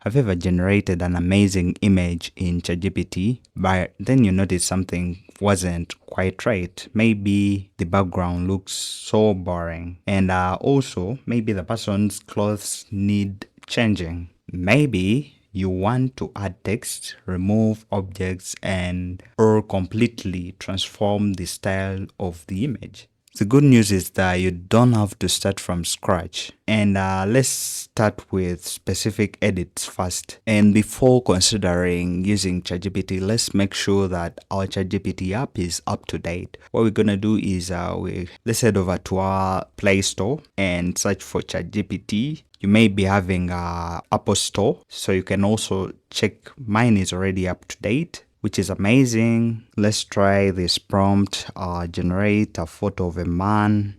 Have you ever generated an amazing image in ChatGPT, but then you notice something wasn't quite right? Maybe the background looks so boring, and also maybe the person's clothes need changing. Maybe you want to add text, remove objects, and or completely transform the style of the image. The good news is that you don't have to start from scratch. And let's start with specific edits first. And before considering using ChatGPT, let's make sure that our ChatGPT app is up to date. What we're gonna do is let's head over to our Play Store and search for ChatGPT. You may be having Apple Store, so you can also check. Mine is already up to date, which is amazing. Let's try this prompt. Generate a photo of a man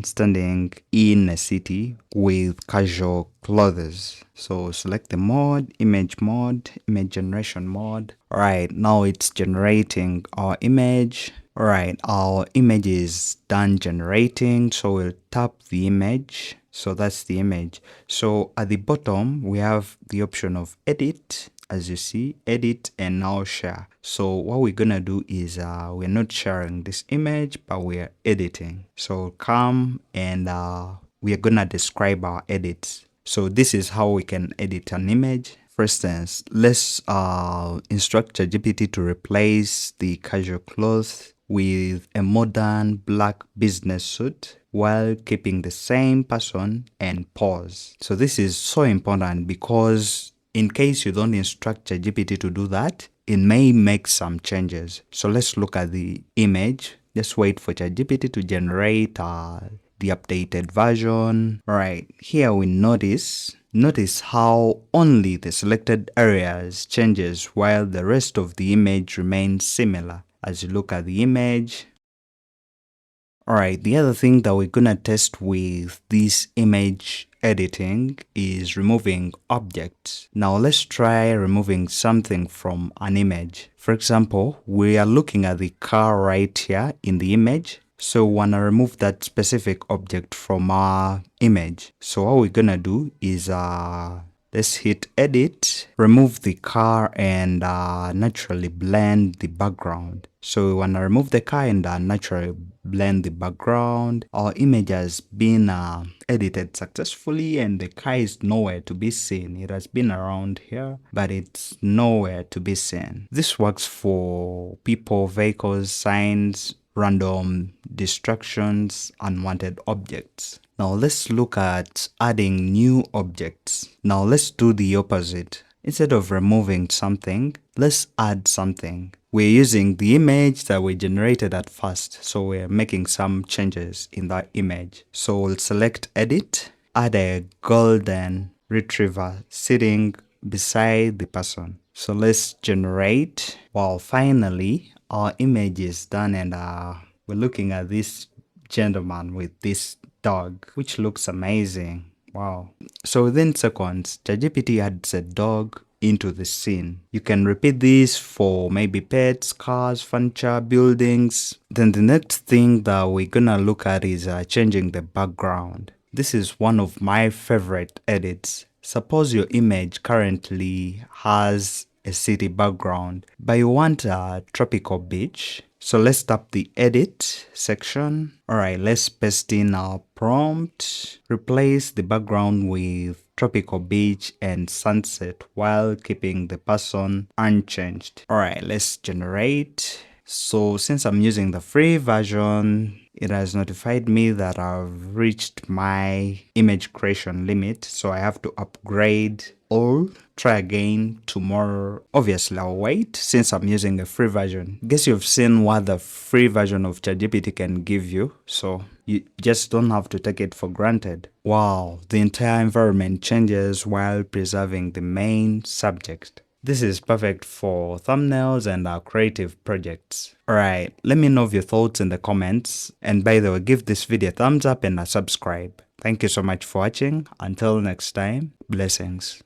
standing in a city with casual clothes. So select the mode, image generation mode. All right, now it's generating our image. All right, our image is done generating. So we'll tap the image. So that's the image. So at the bottom, we have the option of edit. As you see, edit and now share. So what we're gonna do is we're not sharing this image, but we're editing. So come and we are gonna describe our edits. So this is how we can edit an image. For instance, let's instruct ChatGPT to replace the casual clothes with a modern black business suit while keeping the same person and pause. So this is so important because in case you don't instruct ChatGPT to do that, it may make some changes. So let's look at the image. Just wait for ChatGPT to generate the updated version. All right, here we notice how only the selected areas changes while the rest of the image remains similar. As you look at the image, alright, the other thing that we're gonna test with this image editing is removing objects. Now let's try removing something from an image. For example, we are looking at the car right here in the image. So we wanna remove that specific object from our image. So what we're gonna do is let's hit edit, remove the car, and naturally blend the background. So we want to remove the car and naturally blend the background. Our image has been edited successfully and the car is nowhere to be seen. It has been around here, but it's nowhere to be seen. This works for people, vehicles, signs, random distractions, unwanted objects. Now let's look at adding new objects. Now let's do the opposite. Instead of removing something, let's add something. We're using the image that we generated at first, so we're making some changes in that image. So we'll select edit, add a golden retriever sitting beside the person. So let's generate. Well, finally, our image is done and we're looking at this gentleman with this dog, which looks amazing. Wow. So within seconds, ChatGPT adds a dog into the scene. You can repeat this for maybe pets, cars, furniture, buildings. Then the next thing that we're gonna look at is changing the background. This is one of my favorite edits. Suppose your image currently has a city background, but you want a tropical beach. So let's tap the edit section. Alright, let's paste in our prompt. Replace the background with tropical beach and sunset while keeping the person unchanged. Alright, let's generate. So since I'm using the free version, it has notified me that I've reached my image creation limit. So I have to upgrade or try again tomorrow. Obviously, I'll wait since I'm using a free version. Guess you've seen what the free version of ChatGPT can give you. So you just don't have to take it for granted. Wow, the entire environment changes while preserving the main subject. This is perfect for thumbnails and creative projects. Alright, let me know your thoughts in the comments. And by the way, give this video a thumbs up and a subscribe. Thank you so much for watching. Until next time, blessings.